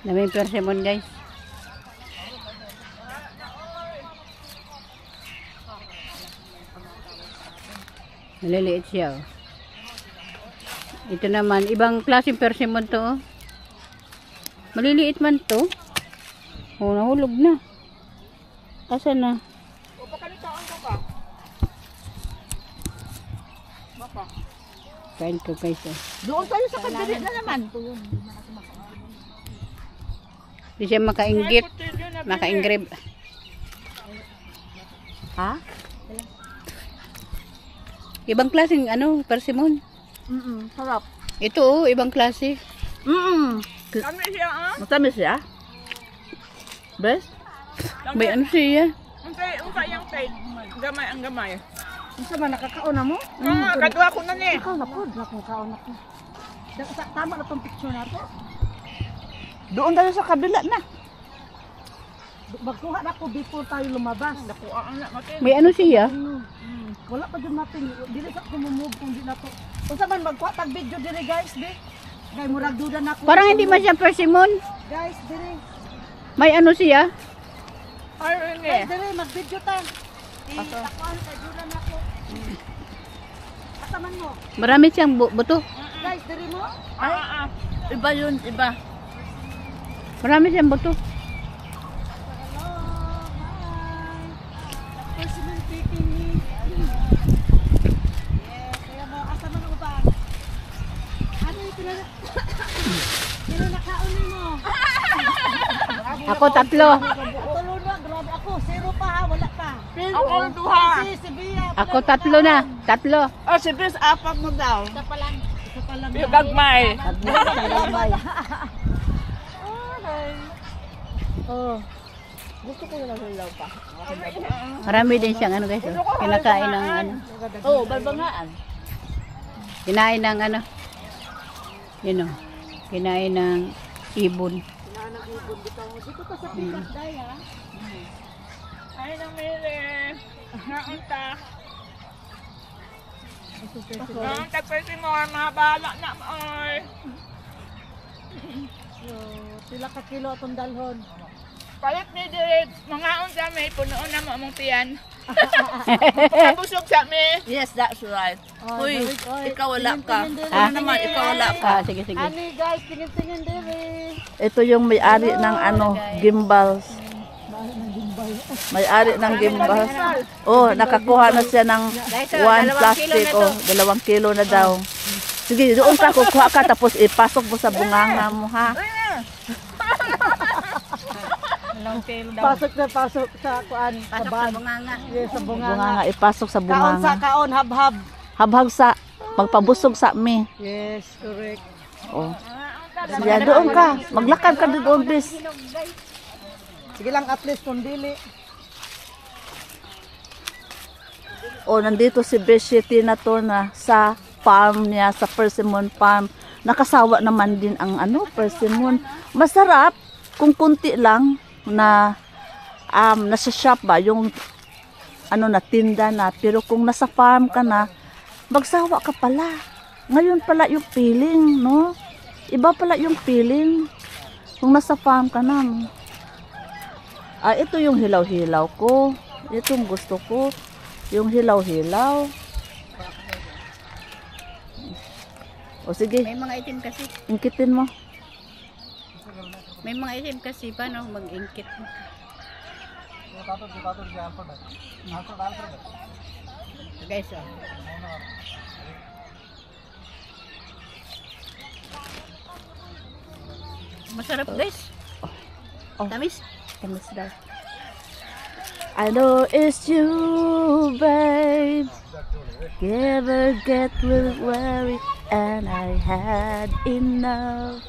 Daming persimmon guys. Maliliit siya. Oh. Ito naman, ibang klaseng persimmon to. Oh. Maliliit man to. Oh, nahulog na. Asa na? Kain ko guys. Oh. Doon tayo sa kandili na naman. Hindi siya makainggit. Makaingrib. Ha? Ibang klaseng ano, persimmon. Sarap. Ito oh, ibang klase. Matamis siya, ah? Matamis siya? Bes? May ano siya? Untay yung tayo. Gamay ang gamay. Isa ba nakakaon na mo? Kadwa ko na ni. Ikaw na po, nakakaon na po. Tama na tong picture na to. Doon tayo sa kabila na. Magkuha na ko before tayo lumabas. Nakuha ang natin. May ano siya? Wala pa dyan natin. Dili sa kumumove kung di na to. Kung saan man magkuha tag video diri guys, di. Kaya murag duda na ako. Parang hindi man siya persimmon. Guys, diri. May ano siya? Ayun Guys, eh. diri, mag-video tayo. Takuan, kaya duda na ako. Kasaman mo. Marami siyang buto. Guys, diri mo. Iba yun, iba. Marami siyang buto. Hello, hi. Personal taking me. Yes, kaya mo, asa man ang ubang? Ano yung pinanakaon mo? Ako tatlo. Tulo na, grabe ako. Zero pa ha, wala pa. Ako ang duha. Si Bia. Ako tatlo na. Tatlo. Oh, si Bis, apat mo daw. Isa pa lang. Isa pa lang. Yung gagmay. Oh. Gusto ko yung hilaw pa. Marami din siyang ano guys. Oh. Kinakain ng ano. Oh, balbangaan. Kinain ng ano. Yun oh. Kinain ng ibon. Dito ka sa pikas day ha. Ay, nang mili. Naunta. Naunta pwede mo, mga bala na mo. So, sila ka kilo atong dalhon. Palit ni Dirit, mga unsa may punoon na mo among tiyan. Kabusog sa mi. Yes, that's right. Oh, Uy, David, oy, ikaw wala ka. tingin-tingin Ano diri. naman, ikaw wala ka. Ah, sige sige. Ani guys, tingin-tingin diri. Ito yung may-ari ng ano, gimbals. May-ari ng gimbals. Oh, nakakuha na siya ng 1 plastic. Oh, 2 kilo na daw. Sige, doon ka, kukuha ka, tapos ipasok mo sa bunganga mo, ha? Pasok na pasok sa kuan, sa Pasok sa ban. bunganga. Yes, sa bunganga. Bunganga, ipasok sa Kaon sa bunganga. kaon, hab-hab. Habhag sa, magpabusog sa mi. Yes, correct. Oh. Sige, doon ka. Maglakad ka doon, bis. Sige lang, at least kung dili. Oh, nandito si Beshiti na to na sa farm niya, sa persimmon farm. Nakasawa naman din ang ano, persimmon. Masarap kung kunti lang na nasa shop ba, yung ano na tinda na. Pero kung nasa farm ka na, magsawa ka pala. Ngayon pala yung feeling, no? Iba pala yung feeling kung nasa farm ka na. No? Ah, ito yung hilaw-hilaw ko. Itong gusto ko. Yung hilaw-hilaw. O sige, May mga itim kasi. ingkitin mo. May mga itim kasi. Paano mag-ingkit? So guys oh. Masarap guys. Oh. Tamis. Tamis daw. I know it's you, babe. Never get worried, and I had enough.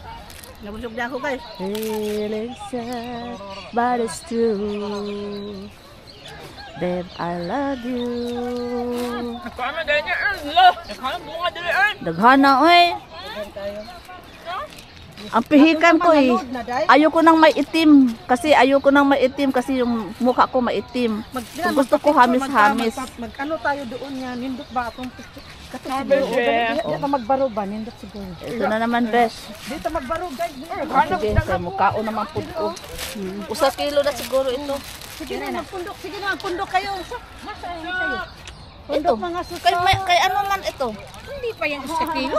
Nabusog na ako guys. Feeling sad, but it's true. Babe, I love you. Nakama dahil niya, lo. Nakama bunga dali, Daghana, oy. Ang pihikan ko eh. Ayoko nang may itim. Kasi ayoko nang may itim kasi yung mukha ko maitim. Gusto ko hamis-hamis. Mag-ano tayo doon yan, nindot ba atong Kato Mga siguro. beshi. Dito magbarog ba? Nindot siguro. Ito na naman, besh. Dito magbarog guys. Sige, kay mukao naman po ko. Usa kilo na siguro ito. Sige na, magpundok. Sige na, magpundok kayo. Masaya kayo. Ito. Pundok mga suso. Kay ano man ito? Hindi pa yan sa kilo.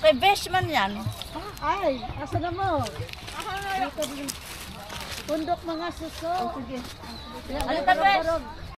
Kay besh man yan. Ay, asa na mo? Dito, pundok mga suso. Sige. Ano ta, besh?